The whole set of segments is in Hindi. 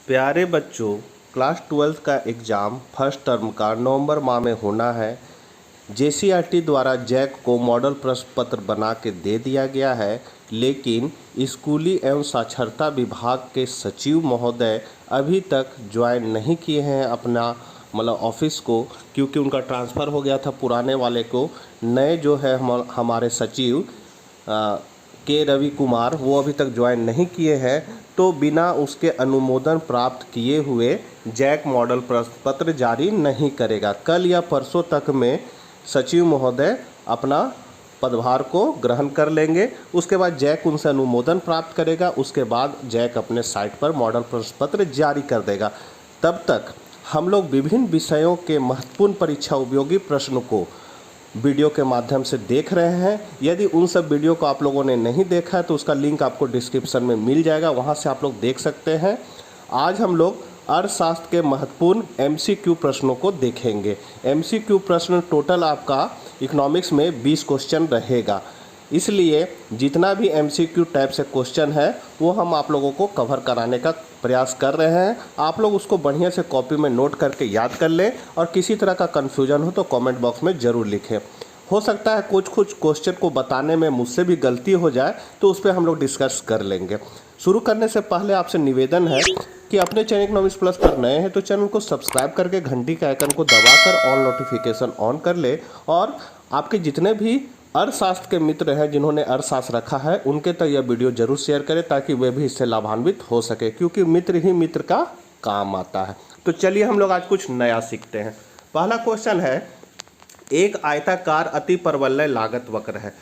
प्यारे बच्चों, क्लास 12 का एग्ज़ाम फर्स्ट टर्म का नवंबर माह में होना है। जेसीईआरटी द्वारा जैक को मॉडल प्रश्न पत्र बना के दे दिया गया है, लेकिन स्कूली एवं साक्षरता विभाग के सचिव महोदय अभी तक ज्वाइन नहीं किए हैं अपना ऑफिस को, क्योंकि उनका ट्रांसफ़र हो गया था पुराने वाले को। नए जो है हमारे सचिव के रवि कुमार, वो अभी तक ज्वाइन नहीं किए हैं, तो बिना उसके अनुमोदन प्राप्त किए हुए जैक मॉडल प्रश्न पत्र जारी नहीं करेगा। कल या परसों तक में सचिव महोदय अपना पदभार को ग्रहण कर लेंगे। उसके बाद जैक उनसे अनुमोदन प्राप्त करेगा। उसके बाद जैक अपने साइट पर मॉडल प्रश्न पत्र जारी कर देगा। तब तक हम लोग विभिन्न विषयों के महत्वपूर्ण परीक्षा उपयोगी प्रश्नों को वीडियो के माध्यम से देख रहे हैं। यदि उन सब वीडियो को आप लोगों ने नहीं देखा है तो उसका लिंक आपको डिस्क्रिप्शन में मिल जाएगा, वहां से आप लोग देख सकते हैं। आज हम लोग अर्थशास्त्र के महत्वपूर्ण एमसीक्यू प्रश्नों को देखेंगे। एमसीक्यू प्रश्न टोटल आपका इकोनॉमिक्स में 20 क्वेश्चन रहेगा, इसलिए जितना भी एमसीक्यू टाइप से क्वेश्चन है वो हम आप लोगों को कवर कराने का प्रयास कर रहे हैं। आप लोग उसको बढ़िया से कॉपी में नोट करके याद कर लें, और किसी तरह का कन्फ्यूजन हो तो कमेंट बॉक्स में ज़रूर लिखें। हो सकता है कुछ क्वेश्चन को बताने में मुझसे भी गलती हो जाए, तो उस पर हम लोग डिस्कस कर लेंगे। शुरू करने से पहले आपसे निवेदन है कि अपने चैनल इकोनॉमिक्स प्लस पर नए हैं तो चैनल को सब्सक्राइब करके घंटी के आइकन को दबाकर ऑल नोटिफिकेशन ऑन कर ले, और आपके जितने भी अर्थशास्त्र के मित्र हैं जिन्होंने अर्थशास्त्र रखा है उनके तक यह वीडियो जरूर शेयर करें, ताकि वे भी इससे लाभान्वित हो सके, क्योंकि मित्र ही मित्र का काम आता है। तो चलिए हम लोग आज कुछ नया सीखते हैं। पहला क्वेश्चन है, एक आयताकार अति परवलय लागत वक्र है।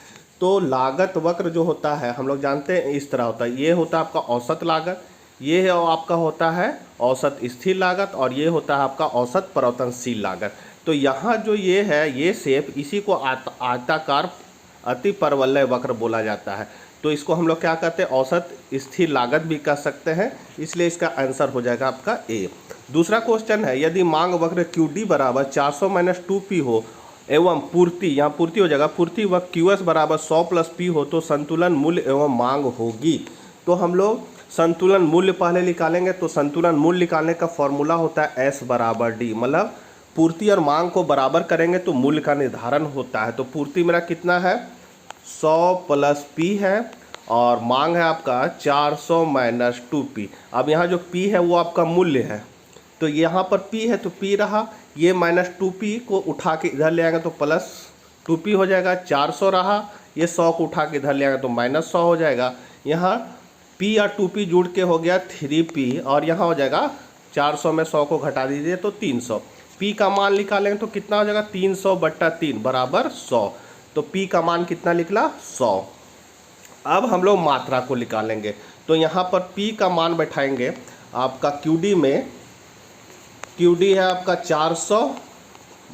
तो लागत वक्र जो होता है हम लोग जानते हैं इस तरह होता है। ये होता है आपका औसत लागत, ये है आपका होता है औसत स्थिर लागत, और ये होता है आपका औसत परिवर्तनशील लागत। तो यहाँ जो ये है ये शेप, इसी को आयताकार अति परवलय वक्र बोला जाता है। तो इसको हम लोग क्या कहते हैं, औसत स्थिर लागत भी कह सकते हैं, इसलिए इसका आंसर हो जाएगा आपका ए। दूसरा क्वेश्चन है, यदि मांग वक्र क्यू डी बराबर 400 माइनस 2p हो एवं पूर्ति, यहाँ पूर्ति हो जाएगा, पूर्ति वक्र QS बराबर 100 प्लस p हो तो संतुलन मूल्य एवं मांग होगी। तो हम लोग संतुलन मूल्य पहले निकालेंगे। तो संतुलन मूल्य निकालने का फॉर्मूला होता है S बराबर D, मतलब पूर्ति और मांग को बराबर करेंगे तो मूल्य का निर्धारण होता है। तो पूर्ति मेरा कितना है, 100 प्लस p है, और मांग है आपका 400 माइनस 2p। अब यहाँ जो p है वो आपका मूल्य है, तो यहाँ पर p है तो p रहा, ये माइनस 2p को उठा के इधर ले आएंगे तो प्लस 2p हो जाएगा। 400 रहा, ये 100 को उठा के इधर ले आएंगे तो माइनस 100 हो जाएगा। यहाँ p और 2p जुड़ के हो गया 3p, और यहाँ हो जाएगा 400 में 100 को घटा दीजिए तो 300। p का मान निकालेंगे तो कितना हो जाएगा, 300/3 बराबर 100। तो p का मान कितना निकला, 100। अब हम लोग मात्रा को निकालेंगे। तो यहाँ पर p का मान बैठाएंगे आपका QD में। QD है आपका 400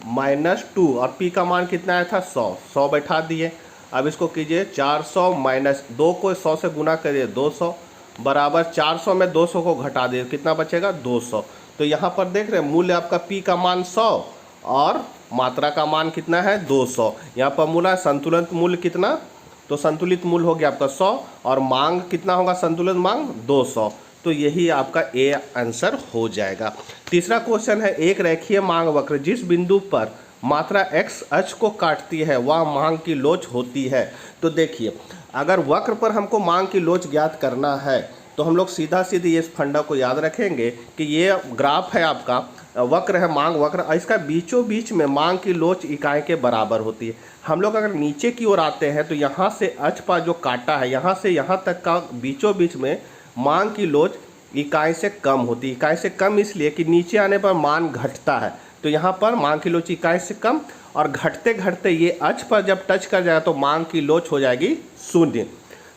माइनस 2, और p का मान कितना आया था, 100 बैठा दिए। अब इसको कीजिए 400 माइनस 2 को 100 से गुना करिए 200 बराबर 400 में 200 को घटा दिए, कितना बचेगा 200। तो यहाँ पर देख रहे हैं मूल्य आपका p का मान 100 और मात्रा का मान कितना है 200। यहाँ पर मूल्य संतुलित मूल्य कितना, तो संतुलित मूल्य हो गया आपका 100, और मांग कितना होगा, संतुलित मांग 200। तो यही आपका ए आंसर हो जाएगा। तीसरा क्वेश्चन है, एक रेखीय मांग वक्र जिस बिंदु पर मात्रा x अक्ष को काटती है वह मांग की लोच होती है। तो देखिए, अगर वक्र पर हमको मांग की लोच ज्ञात करना है तो हम लोग सीधा सीधी इस फंडा को याद रखेंगे कि ये ग्राफ है आपका, वक्र है मांग वक्र, इसका बीचों बीच में मांग की लोच इकाई के बराबर होती है। हम लोग अगर नीचे की ओर आते हैं तो यहाँ से अक्ष पर जो काटा है यहाँ से यहाँ तक का बीचों बीच में मांग की लोच इकाई से कम होती है। इकाई से कम इसलिए कि नीचे आने पर मान घटता है, तो यहाँ पर मांग की लोच इकाई से कम, और घटते घटते ये अक्ष पर जब टच कर जाएगा तो मांग की लोच हो जाएगी 0।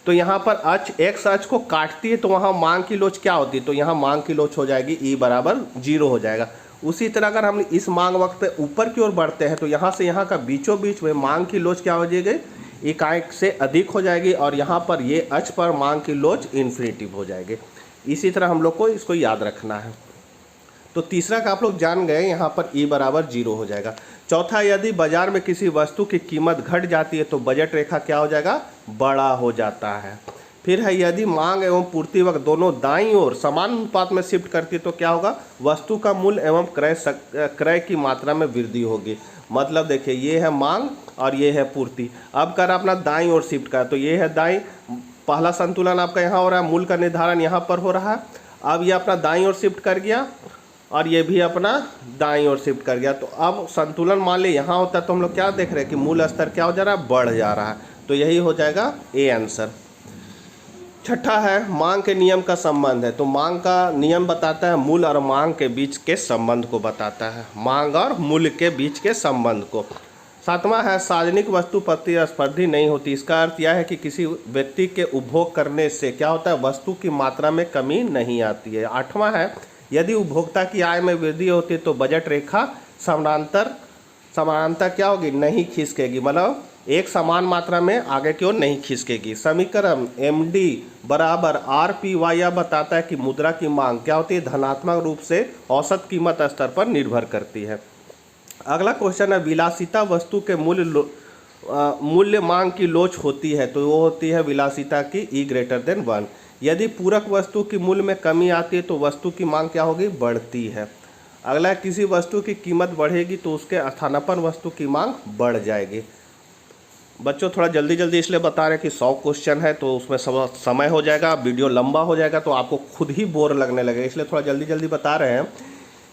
तो यहाँ पर अक्ष x अक्ष को काटती है तो वहाँ मांग की लोच क्या होती है, तो यहाँ मांग की लोच हो जाएगी E बराबर 0 हो जाएगा। उसी तरह अगर हम इस मांग वक्त पे ऊपर की ओर बढ़ते हैं तो यहाँ से यहाँ का बीचों बीच में मांग की लोच क्या हो जाएगी, इकाई से अधिक हो जाएगी, और यहाँ पर ये अक्ष पर मांग की लोच इन्फिनिटिव हो जाएगी। इसी तरह हम लोग को इसको याद रखना है। तो तीसरा का आप लोग जान गए, यहाँ पर E बराबर 0 हो जाएगा। चौथा, यदि बाजार में किसी वस्तु की कीमत घट जाती है तो बजट रेखा क्या हो जाएगा, बड़ा हो जाता है। फिर है यदि मांग एवं पूर्ति वक्त दोनों दाईं ओर समान अनुपात में शिफ्ट करती है तो क्या होगा, वस्तु का मूल्य एवं क्रय की मात्रा में वृद्धि होगी। मतलब देखिए ये है मांग और ये है पूर्ति। अब कर अपना दाईं ओर शिफ्ट कर, तो ये है दाईं, पहला संतुलन आपका यहाँ हो रहा है, मूल्य का निर्धारण यहाँ पर हो रहा है। अब ये अपना दाईं ओर शिफ्ट कर गया और ये भी अपना दाईं ओर शिफ्ट कर गया। तो अब संतुलन मान ले यहाँ होता है तो हम लोग क्या देख रहे हैं कि मूल स्तर क्या हो जा रहा है, बढ़ जा रहा है। तो यही हो जाएगा ए आंसर। छठा है मांग के नियम का संबंध है। तो मांग का नियम बताता है मूल्य और मांग के बीच के संबंध को बताता है, मांग और मूल्य के बीच के संबंध को। सातवां है सार्वजनिक वस्तु प्रतिस्पर्धी नहीं होती। इसका अर्थ यह है कि किसी व्यक्ति के उपभोग करने से क्या होता है, वस्तु की मात्रा में कमी नहीं आती है। आठवां है यदि उपभोक्ता की आय में वृद्धि होती है तो बजट रेखा समानांतर क्या होगी, नहीं खिसकेगी, मतलब एक समान मात्रा में आगे की ओर नहीं खिसकेगी। समीकरण MD बराबर RPY यह बताता है कि मुद्रा की मांग क्या होती है, धनात्मक रूप से औसत कीमत स्तर पर निर्भर करती है। अगला क्वेश्चन है विलासिता वस्तु के मूल्य मांग की लोच होती है तो वो होती है विलासिता की E>1। यदि पूरक वस्तु की मूल्य में कमी आती है तो वस्तु की मांग क्या होगी, बढ़ती है। अगला किसी वस्तु की कीमत बढ़ेगी तो उसके स्थानापन्न वस्तु की मांग बढ़ जाएगी। बच्चों थोड़ा जल्दी जल्दी इसलिए बता रहे हैं कि 100 क्वेश्चन है तो उसमें सब समय हो जाएगा, वीडियो लंबा हो जाएगा तो आपको खुद ही बोर लगने लगेगा, इसलिए थोड़ा जल्दी जल्दी बता रहे हैं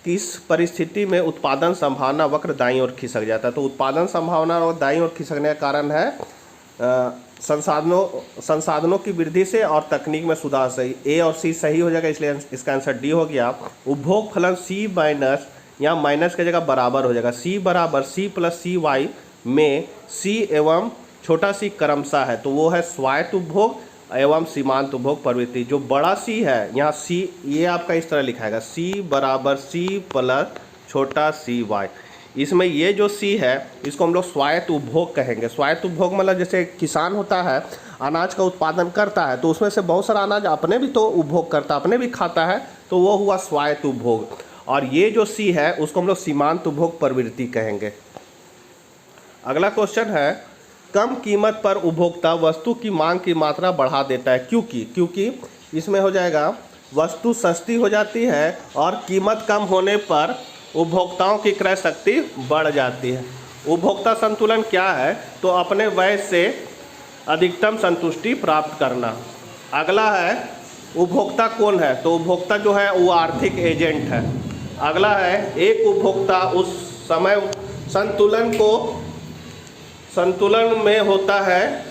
कि इस परिस्थिति में उत्पादन संभावना वक्र दाईं ओर खिसक जाता है। तो उत्पादन संभावना और दाईं ओर खिसकने का कारण है संसाधनों की वृद्धि से और तकनीक में सुधार से। ए और सी सही हो जाएगा, इसलिए इसका आंसर डी हो गया। उपभोग फलन सी माइनस, यहाँ माइनस की जगह बराबर हो जाएगा, सी बराबर सी प्लस सी वाई में सी एवं छोटा सी क्रमशः है तो वो है स्वायत्त उपभोग एवं सीमांत उपभोग प्रवृत्ति। जो बड़ा सी है यहाँ सी, ये आपका इस तरह लिखाएगा सी बराबर सी प्लस छोटा सी वाई। इसमें ये जो सी है इसको हम लोग स्वायत्त उपभोग कहेंगे। स्वायत्त उपभोग मतलब जैसे किसान होता है, अनाज का उत्पादन करता है तो उसमें से बहुत सारा अनाज अपने भी तो उपभोग करता है, अपने भी खाता है, तो वो हुआ स्वायत्त उपभोग। और ये जो सी है उसको हम लोग सीमांत उपभोग प्रवृत्ति कहेंगे। अगला क्वेश्चन है कम कीमत पर उपभोक्ता वस्तु की मांग की मात्रा बढ़ा देता है। क्योंकि इसमें हो जाएगा वस्तु सस्ती हो जाती है और कीमत कम होने पर उपभोक्ताओं की क्रय शक्ति बढ़ जाती है। उपभोक्ता संतुलन क्या है, तो अपने व्यय से अधिकतम संतुष्टि प्राप्त करना। अगला है उपभोक्ता कौन है, तो उपभोक्ता जो है वो आर्थिक एजेंट है। अगला है एक उपभोक्ता उस समय संतुलन में होता है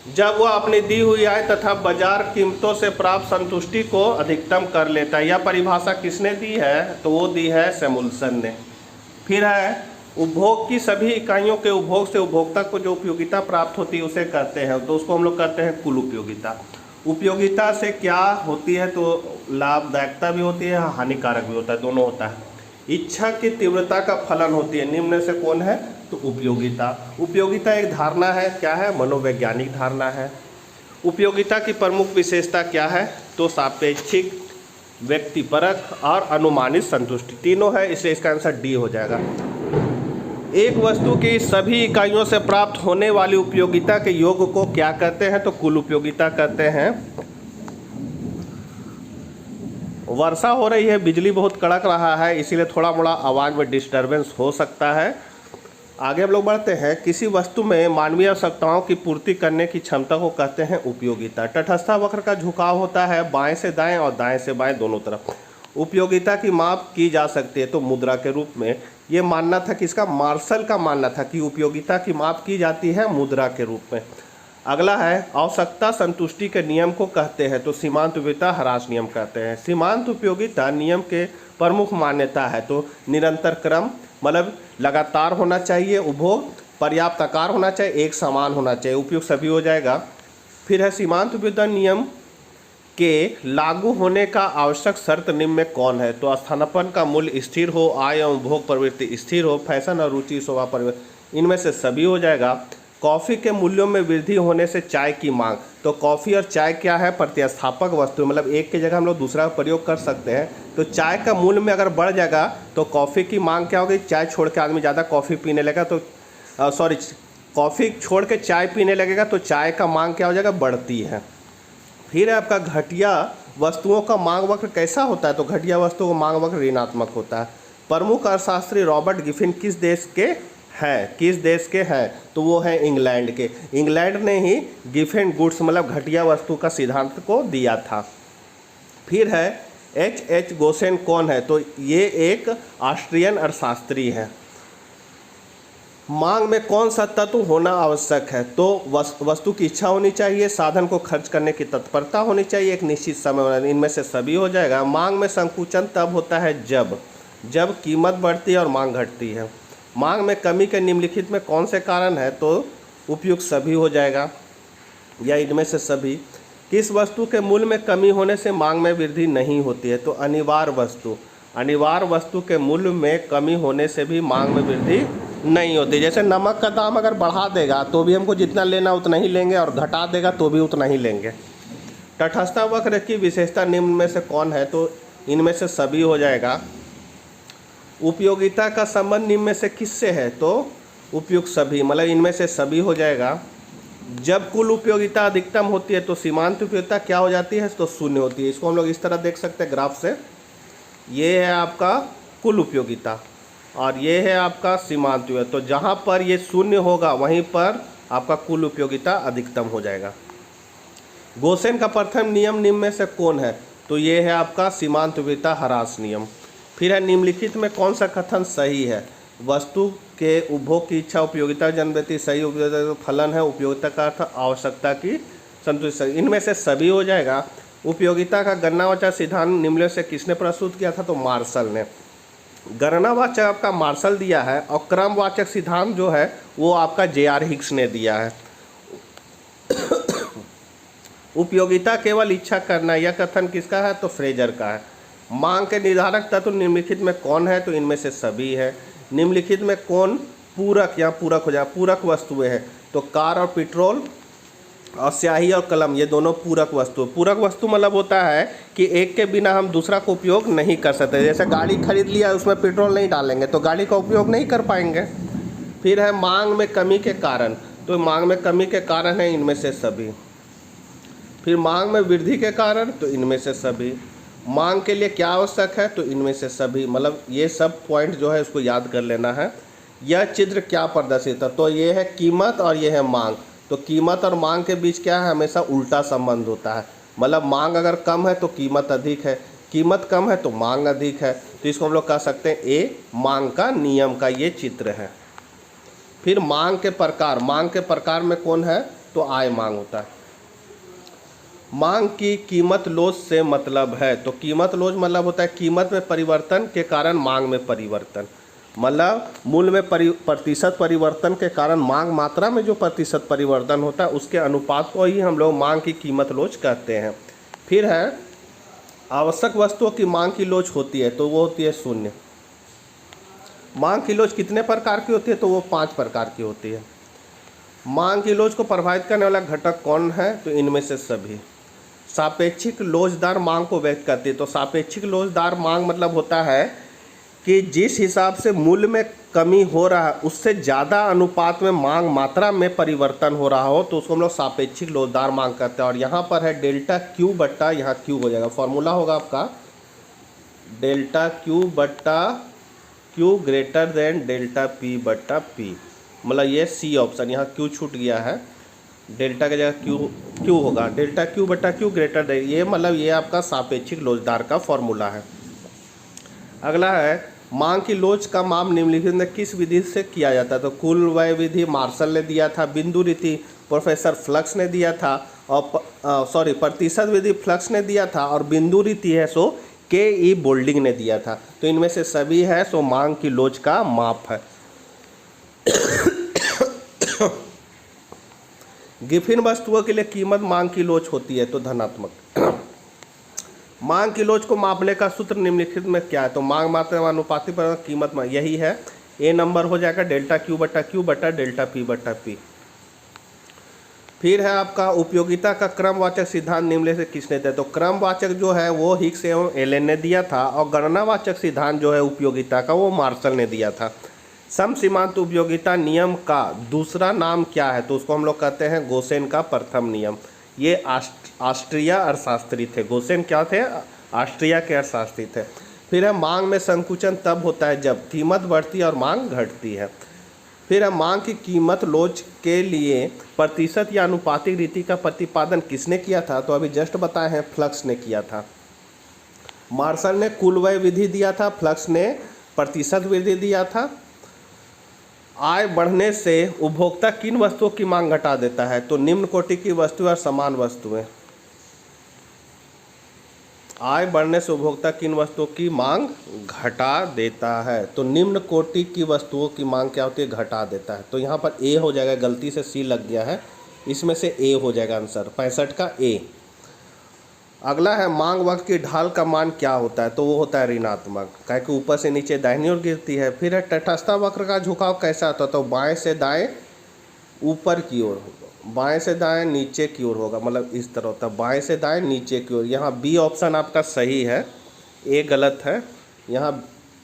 जब वह अपनी दी हुई आय तथा बाजार कीमतों से प्राप्त संतुष्टि को अधिकतम कर लेता है। यह परिभाषा किसने दी है, तो वो दी है सैमुअल्सन ने। फिर है उपभोग की सभी इकाइयों के उपभोग से उपभोक्ता को जो उपयोगिता प्राप्त होती है उसे कहते हैं, तो उसको हम लोग कहते हैं कुल उपयोगिता। उपयोगिता से क्या होती है, तो लाभदायकता भी होती है, हानिकारक भी होता है, दोनों होता है। इच्छा की तीव्रता का फलन होती है, निम्न से कौन है, तो उपयोगिता। उपयोगिता एक धारणा है, क्या है, मनोवैज्ञानिक धारणा है। उपयोगिता की प्रमुख विशेषता क्या है, तो सापेक्षिक, व्यक्तिपरक और अनुमानित संतुष्टि, तीनों है, इसलिए इसका आंसर डी हो जाएगा। एक वस्तु की सभी इकाइयों से प्राप्त होने वाली उपयोगिता के योग को क्या कहते हैं, तो कुल उपयोगिता कहते हैं। वर्षा हो रही है, बिजली बहुत कड़क रहा है, इसीलिए थोड़ा मोड़ा आवाज़ में डिस्टरबेंस हो सकता है। आगे हम लोग बढ़ते हैं। किसी वस्तु में मानवीय आवश्यकताओं की पूर्ति करने की क्षमता को कहते हैं उपयोगिता। तटस्थ वक्र का झुकाव होता है बाएं से दाएं और दाएं से बाएं दोनों तरफ। उपयोगिता की माप की जा सकती है तो मुद्रा के रूप में। ये मानना था, किसका, मार्शल का मानना था कि उपयोगिता की माप की जाती है मुद्रा के रूप में। अगला है आवश्यकता संतुष्टि के नियम को कहते हैं, तो सीमांत उपयोगिता ह्रास नियम कहते हैं। सीमांत उपयोगिता नियम के प्रमुख मान्यता है, तो निरंतर क्रम मतलब लगातार होना चाहिए, उपभोग पर्याप्त आकार होना चाहिए, एक समान होना चाहिए, उपयोग सभी हो जाएगा। फिर है सीमांत उपयोगिता नियम के लागू होने का आवश्यक शर्त निम्न में कौन है, तो स्थानापन्न का मूल्य स्थिर हो, आय एवं उपभोग प्रवृत्ति स्थिर हो, फैशन और रुचि स्वभाव परिवर्तन, इनमें से सभी हो जाएगा। कॉफ़ी के मूल्यों में वृद्धि होने से चाय की मांग, तो कॉफ़ी और चाय क्या है, प्रतिस्थापक वस्तु, मतलब एक की जगह हम लोग दूसरा प्रयोग कर सकते हैं। तो चाय का मूल्य में अगर बढ़ जाएगा तो कॉफ़ी की मांग क्या होगी, चाय छोड़ के आदमी ज़्यादा कॉफ़ी पीने लगेगा, तो कॉफ़ी छोड़ के चाय पीने लगेगा तो चाय का मांग क्या हो जाएगा, बढ़ती है। फिर है आपका घटिया वस्तुओं का मांग वक्र कैसा होता है, तो घटिया वस्तुओं का मांग वक्र ऋणात्मक होता है। प्रमुख अर्थशास्त्री रॉबर्ट गिफिन किस देश के हैं, तो वो है इंग्लैंड के। इंग्लैंड ने ही गिफिन गुड्स मतलब घटिया वस्तु का सिद्धांत को दिया था। फिर है H.H. गोसेन कौन है, तो ये एक ऑस्ट्रियन अर्थशास्त्री है। मांग में कौन सा तत्व होना आवश्यक है, तो वस्तु की इच्छा होनी चाहिए, साधन को खर्च करने की तत्परता होनी चाहिए, एक निश्चित समय होना, इनमें से सभी हो जाएगा। मांग में संकुचन तब होता है जब कीमत बढ़ती है और मांग घटती है। मांग में कमी के निम्नलिखित में कौन से कारण है, तो उपयुक्त सभी हो जाएगा या इनमें से सभी। किस वस्तु के मूल्य में कमी होने से मांग में वृद्धि नहीं होती है, तो अनिवार्य वस्तु के मूल्य में कमी होने से भी मांग में वृद्धि नहीं होती। जैसे नमक का दाम अगर बढ़ा देगा तो भी हमको जितना लेना उतना ही लेंगे और घटा देगा तो भी उतना ही लेंगे। तटस्थ वक्र की विशेषता निम्न में से कौन है, तो इनमें से सभी हो जाएगा। उपयोगिता का संबंध निम्न में से किससे है, तो उपयुक्त सभी मतलब इनमें से सभी हो जाएगा। जब कुल उपयोगिता अधिकतम होती है तो सीमांत उपयोगिता क्या हो जाती है, तो शून्य होती है। इसको हम लोग इस तरह देख सकते हैं ग्राफ से, ये है आपका कुल उपयोगिता और ये है आपका सीमांत उपयोगिता। तो जहाँ पर ये शून्य होगा वहीं पर आपका कुल उपयोगिता अधिकतम हो जाएगा। गोसेन का प्रथम नियम निम्न में से कौन है, तो ये है आपका सीमांत उपयोगिता ह्रास नियम। फिर है निम्नलिखित में कौन सा कथन सही है, वस्तु के उपभोग की इच्छा उपयोगिता जन्म देती, सही उपयोगिता तो फलन है, उपयोगिता का अर्थ आवश्यकता की संतुष्टि, इनमें से सभी हो जाएगा। उपयोगिता का गणनावाचक सिद्धांत निम्न से किसने प्रस्तुत किया था, तो मार्शल ने। गणनावाचक आपका मार्शल दिया है और क्रमवाचक सिद्धांत जो है वो आपका J.R. हिक्स ने दिया है। उपयोगिता केवल इच्छा करना, यह कथन किसका है, तो फ्रेजर का है। मांग के निर्धारक तत्व निम्नलिखित में कौन है, तो इनमें से सभी है। निम्नलिखित में कौन पूरक या पूरक हो जाए, पूरक वस्तुएं हैं, तो कार और पेट्रोल और स्याही और कलम ये दोनों पूरक वस्तु। पूरक वस्तु मतलब होता है कि एक के बिना हम दूसरा को उपयोग नहीं कर सकते। जैसे गाड़ी खरीद लिया उसमें पेट्रोल नहीं डालेंगे तो गाड़ी का उपयोग नहीं कर पाएंगे। फिर है मांग में कमी के कारण, तो मांग में कमी के कारण है इनमें से सभी। फिर मांग में वृद्धि के कारण, तो इनमें से सभी। मांग के लिए क्या आवश्यक है, तो इनमें से सभी। मतलब ये सब पॉइंट जो है उसको याद कर लेना है। यह चित्र क्या प्रदर्शित है, तो ये है कीमत और ये है मांग। तो कीमत और मांग के बीच क्या है, हमेशा उल्टा संबंध होता है। मतलब मांग अगर कम है तो कीमत अधिक है, कीमत कम है तो मांग अधिक है। तो इसको हम लोग कह सकते हैं ए मांग का नियम का ये चित्र है। फिर मांग के प्रकार में कौन है, तो आय मांग होता है। मांग की कीमत लोच से मतलब है, तो कीमत लोच मतलब होता है कीमत में परिवर्तन के कारण मांग में परिवर्तन। मतलब मूल्य में प्रतिशत परिवर्तन के कारण मांग मात्रा में जो प्रतिशत परिवर्तन होता है उसके अनुपात को ही हम लोग मांग की कीमत लोच कहते हैं। फिर है आवश्यक वस्तुओं की मांग की लोच होती है, तो वो होती है शून्य। मांग की लोच कितने प्रकार की होती है, तो वो 5 प्रकार की होती है। मांग की लोच को प्रभावित करने वाला घटक कौन है, तो इनमें से सभी। सापेक्षिक लोचदार मांग को व्यक्त करती है, तो सापेक्षिक लोचदार मांग मतलब होता है कि जिस हिसाब से मूल्य में कमी हो रहा है उससे ज़्यादा अनुपात में मांग मात्रा में परिवर्तन हो रहा हो, तो उसको हम लोग सापेक्षिक लोचदार मांग करते हैं। और यहाँ पर है डेल्टा क्यू बट्टा, यहाँ क्यू हो जाएगा, फॉर्मूला होगा आपका डेल्टा क्यू बट्टा Q greater than delta P बट्टा पी। मतलब ये सी ऑप्शन, यहाँ क्यू छूट गया है, डेल्टा की जगह क्यू होगा, डेल्टा क्यू बट्टा क्यू ग्रेटर देन, ये मतलब ये आपका सापेक्षिक लोचदार का फॉर्मूला है। अगला है मांग की लोच का माप निम्नलिखित में किस विधि से किया जाता है, तो कुल व्यय विधि मार्शल ने दिया था, बिंदु रीति प्रोफेसर फ्लक्स ने दिया था, और प्रतिशत विधि फ्लक्स ने दिया था, और बिंदु रीति है सो के.ई. बोल्डिंग ने दिया था। तो इनमें से सभी है सो मांग की लोच का माप है। गिफिन वस्तुओं के लिए कीमत मांग की लोच होती है, तो धनात्मक। मांग की लोच को मापने का सूत्र निम्नलिखित में क्या है, तो मांग मात्रा अनुपातिक पर कीमत यही है, ए नंबर हो जाएगा डेल्टा क्यू बट्टा डेल्टा पी बट्टा पी। फिर है आपका उपयोगिता का क्रमवाचक सिद्धांत निम्न से किसने दिया, तो क्रमवाचक जो है वो हिक्स एवं एलन ने दिया था, और गणनावाचक सिद्धांत जो है उपयोगिता का वो मार्शल ने दिया था। सम सीमांत उपयोगिता नियम का दूसरा नाम क्या है? तो उसको हम लोग कहते हैं गोसेन का प्रथम नियम। ये ऑस्ट्रिया अर्थशास्त्री थे। गोसेन क्या थे? ऑस्ट्रिया के अर्थशास्त्री थे। फिर है मांग में संकुचन तब होता है जब कीमत बढ़ती है और मांग घटती है। फिर है मांग की कीमत लोच के लिए प्रतिशत या अनुपातिक रीति का प्रतिपादन किसने किया था? तो अभी जस्ट बताए हैं, फ्लक्स ने किया था। मार्शल ने कुल व्यय विधि दिया था, फ्लक्स ने प्रतिशत विधि दिया था। आय बढ़ने से उपभोक्ता किन वस्तुओं की मांग घटा देता है? तो निम्न कोटि की वस्तुएं और समान वस्तुएं। आय बढ़ने से उपभोक्ता किन वस्तुओं की मांग घटा देता है? तो निम्न कोटि की वस्तुओं की मांग क्या होती है? घटा देता है। तो यहाँ पर ए हो जाएगा, गलती से सी लग गया है, इसमें से ए हो जाएगा आंसर 65 का ए। अगला है मांग वक्र की ढाल का मान क्या होता है? तो वो होता है ऋणात्मक, काहे कि ऊपर से नीचे दाहिनी ओर गिरती है। फिर है तटस्थ वक्र का झुकाव कैसा होता है? तो बाएं से दाएं ऊपर की ओर होगा, बाएं से दाएं नीचे की ओर होगा, मतलब इस तरह होता है, बाएं से दाएं नीचे की ओर। यहाँ बी ऑप्शन आपका सही है, ए गलत है। यहाँ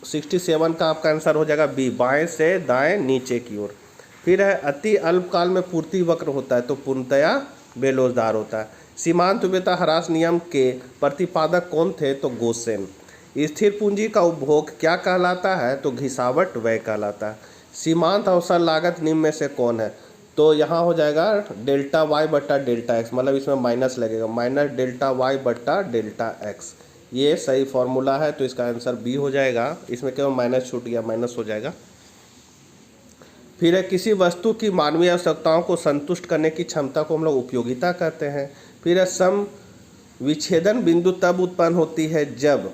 67 का आपका आंसर हो जाएगा बी, बाएं से दाएं नीचे की ओर। फिर है अति अल्पकाल में पूर्ति वक्र होता है, तो पूर्णतया बेलोजदार होता है। सीमांत उपयोगिता ह्रास नियम के प्रतिपादक कौन थे? तो गोसेन। स्थिर पूंजी का उपभोग क्या कहलाता है? तो घिसावट व्यय कहलाता है। सीमांत अवसर लागत निम्न में से कौन है? तो यहाँ हो जाएगा डेल्टा वाई बट्टा डेल्टा एक्स, मतलब इसमें माइनस लगेगा, माइनस डेल्टा वाई बट्टा डेल्टा एक्स। ये सही फॉर्मूला है, तो इसका आंसर बी हो जाएगा। इसमें केवल माइनस छूट गया, माइनस हो जाएगा। फिर है किसी वस्तु की मानवीय आवश्यकताओं को संतुष्ट करने की क्षमता को हम लोग उपयोगिता कहते हैं। फिर है सम विच्छेदन बिंदु तब उत्पन्न होती है जब,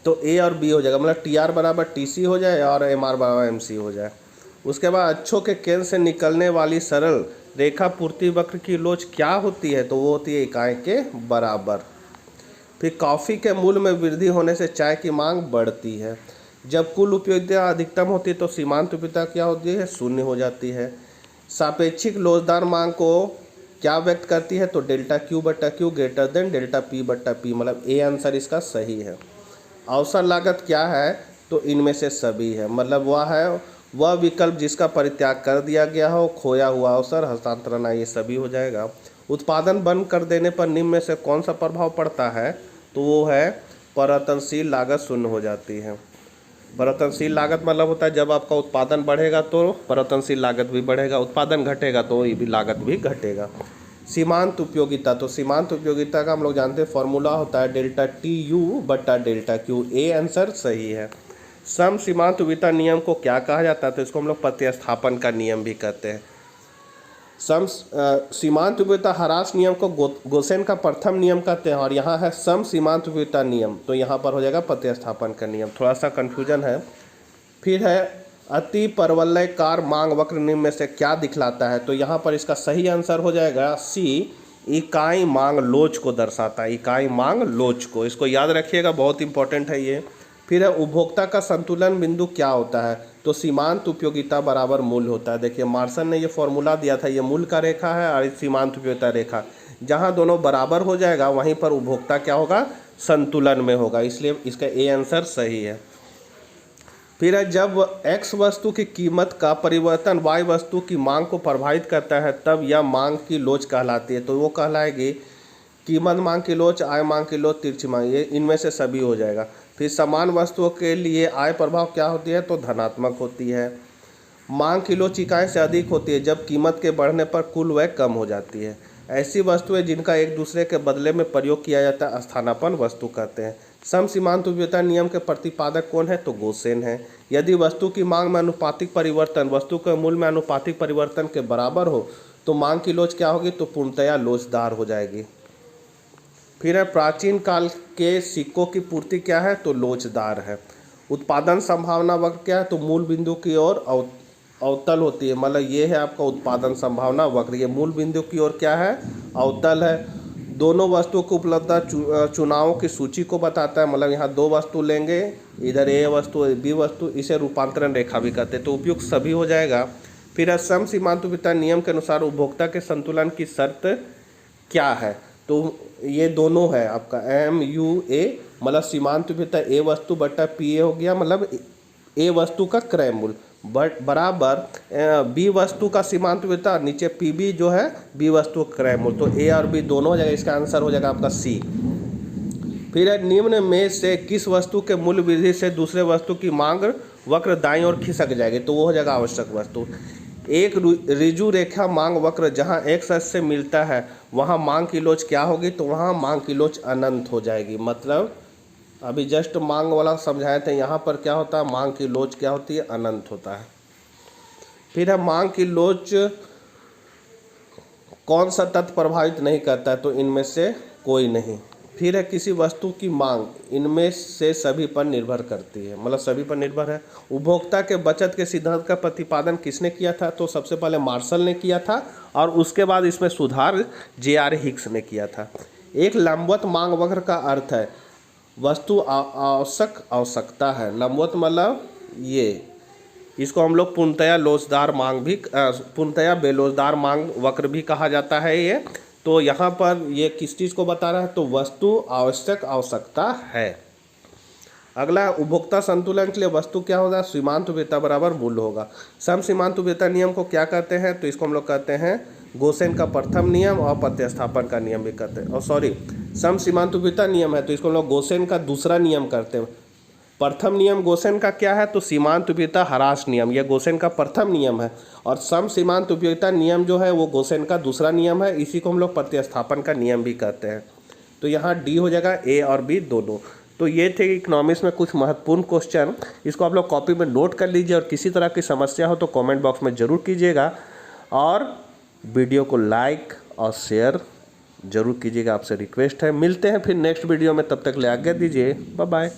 तो ए और बी हो जाएगा, मतलब टी आर बराबर टी सी हो जाए और एम आर बराबर एम सी हो जाए। उसके बाद अक्षों के केंद्र से निकलने वाली सरल रेखा पूर्ति वक्र की लोच क्या होती है? तो वो होती है इकाई के बराबर। फिर कॉफ़ी के मूल्य में वृद्धि होने से चाय की मांग बढ़ती है। जब कुल उपयोगिता अधिकतम होती है तो सीमांत उपयोगिता क्या होती है? शून्य हो जाती है। सापेक्षिक लोचदार मांग को क्या व्यक्त करती है? तो डेल्टा क्यू बट्टा Q greater than delta P बट्टा पी, मतलब ए आंसर इसका सही है। अवसर लागत क्या है? तो इनमें से सभी है, मतलब वह है वह विकल्प जिसका परित्याग कर दिया गया हो, खोया हुआ अवसर, हस्तांतरण, ये सभी हो जाएगा। उत्पादन बंद कर देने पर निम्न में से कौन सा प्रभाव पड़ता है? तो वो है परिवर्तनशील लागत शून्य हो जाती है। परिवर्तनशील लागत मतलब होता है जब आपका उत्पादन बढ़ेगा तो परिवर्तनशील लागत भी बढ़ेगा, उत्पादन घटेगा तो ये भी लागत भी घटेगा। सीमांत उपयोगिता, तो सीमांत उपयोगिता का हम लोग जानते हैं फॉर्मूला होता है डेल्टा टी यू बट्टा डेल्टा क्यू, ए आंसर सही है। सम सीमांत उपयोगिता नियम को क्या कहा जाता है? तो इसको हम लोग प्रतिस्थापन का नियम भी कहते हैं। सम सीमांत उपयोगिता ह्रास नियम को गोसेन का प्रथम नियम कहते हैं, और यहाँ है सम सीमांत उपयोगिता नियम, तो यहाँ पर हो जाएगा प्रतिस्थापन का नियम। थोड़ा सा कन्फ्यूजन है। फिर है अति परवलयकार मांग वक्र निम्न में से क्या दिखलाता है? तो यहाँ पर इसका सही आंसर हो जाएगा सी, इकाई मांग लोच को दर्शाता है, इकाई मांग लोच को, इसको याद रखिएगा, बहुत इंपॉर्टेंट है ये। फिर है उपभोक्ता का संतुलन बिंदु क्या होता है? तो सीमांत उपयोगिता बराबर मूल्य होता है। देखिए मार्शल ने ये फॉर्मूला दिया था, ये मूल्य का रेखा है और सीमांत उपयोगिता रेखा, जहाँ दोनों बराबर हो जाएगा वहीं पर उपभोक्ता क्या होगा? संतुलन में होगा, इसलिए इसका ए आंसर सही है। फिर है जब x वस्तु की कीमत का परिवर्तन y वस्तु की मांग को प्रभावित करता है तब यह मांग की लोच कहलाती है, तो वो कहलाएगी कीमत मांग की लोच, आय मांग की लोच, तिरछी मांग, ये इनमें से सभी हो जाएगा। फिर समान वस्तुओं के लिए आय प्रभाव क्या होती है? तो धनात्मक होती है। मांग की लोच इकाई से अधिक होती है जब कीमत के बढ़ने पर कुल व्यय कम हो जाती है। ऐसी वस्तुएं जिनका एक दूसरे के बदले में प्रयोग किया जाता है स्थानापन्न वस्तु कहते हैं। सम सीमांत उपयोगिता नियम के प्रतिपादक कौन है? तो गोसेन है। यदि वस्तु की मांग में अनुपातिक परिवर्तन वस्तु के मूल्य में अनुपातिक परिवर्तन के बराबर हो तो मांग की लोच क्या होगी? तो पूर्णतया लोचदार हो जाएगी। फिर है प्राचीन काल के सिक्कों की पूर्ति क्या है? तो लोचदार है। उत्पादन संभावना वक्र क्या है? तो मूल बिंदु की ओर अवतल होती है, मतलब ये है आपका उत्पादन संभावना वक्र, ये मूल बिंदु की ओर क्या है? अवतल है। दोनों वस्तुओं को उपलब्धता चुनावों की सूची को बताता है, मतलब यहाँ दो वस्तु लेंगे, इधर ए वस्तु बी वस्तु, इसे रूपांतरण रेखा भी कहते हैं, तो उपयुक्त सभी हो जाएगा। फिर सम सीमांत उपयोगिता नियम के अनुसार उपभोक्ता के संतुलन की शर्त क्या है? तो ये दोनों है आपका एम यू ए, मतलब सीमांत उपयोगिता ए वस्तु बट्टा पी ए हो गया, मतलब ए वस्तु का क्रय मूल्य बराबर बी वस्तु का सीमांत विता, नीचे पी बी जो है बी वस्तु का क्रय मूल्य, तो ए और बी दोनों हो जाएगा, इसका आंसर हो जाएगा आपका सी। फिर है निम्न में से किस वस्तु के मूल्य वृद्धि से दूसरे वस्तु की मांग वक्र दाईं ओर खिसक जाएगी, तो वो हो जाएगा आवश्यक वस्तु। एक ऋजु रेखा मांग वक्र जहाँ एक सच से मिलता है वहाँ मांग की लोच क्या होगी, तो वहाँ मांग की लोच अनंत हो जाएगी। मतलब अभी जस्ट मांग वाला समझाए थे, यहाँ पर क्या होता है, मांग की लोच क्या होती है, अनंत होता है। फिर है मांग की लोच कौन सा तत्व प्रभावित नहीं करता है, तो इनमें से कोई नहीं। फिर है किसी वस्तु की मांग इनमें से सभी पर निर्भर करती है, मतलब सभी पर निर्भर है। उपभोक्ता के बचत के सिद्धांत का प्रतिपादन किसने किया था, तो सबसे पहले मार्शल ने किया था और उसके बाद इसमें सुधार जे.आर. हिक्स ने किया था। एक लंबवत मांग वक्र का अर्थ है वस्तु आवश्यकता है। लंबवत मतलब ये, इसको हम लोग पूर्णतया लोचदार मांग भी पूर्णतया बेलोचदार मांग वक्र भी कहा जाता है ये। तो यहाँ पर ये किस चीज़ को बता रहा है, तो वस्तु आवश्यकता है। अगला उपभोक्ता संतुलन के लिए वस्तु क्या होगा, सीमांत उपयोगिता बराबर मूल्य होगा। सम सीमांत उपयोगिता नियम को क्या कहते हैं, तो इसको हम लोग कहते हैं गोसेन का प्रथम नियम और प्रतिस्थापन का नियम भी कहते हैं। और सॉरी, सम सीमांत उपयोगिता नियम है तो इसको हम लोग गोसेन का दूसरा नियम करते हैं। प्रथम नियम गोसेन का क्या है, तो सीमांत उपयोगिता ह्रास नियम, यह गोसेन का प्रथम नियम है। और सम सीमांत उपयोगिता नियम जो है वो गोसेन का दूसरा नियम है, इसी को हम लोग प्रतिस्थापन का नियम भी कहते हैं। तो यहाँ डी हो जाएगा, ए और बी दोनों। तो ये थे इकोनॉमिक्स में कुछ महत्वपूर्ण क्वेश्चन, इसको आप लोग कॉपी में नोट कर लीजिए और किसी तरह की समस्या हो तो कमेंट बॉक्स में ज़रूर कीजिएगा और वीडियो को लाइक और शेयर ज़रूर कीजिएगा, आपसे रिक्वेस्ट है। मिलते हैं फिर नेक्स्ट वीडियो में, तब तक ले आज्ञा दीजिए, बाय बाय।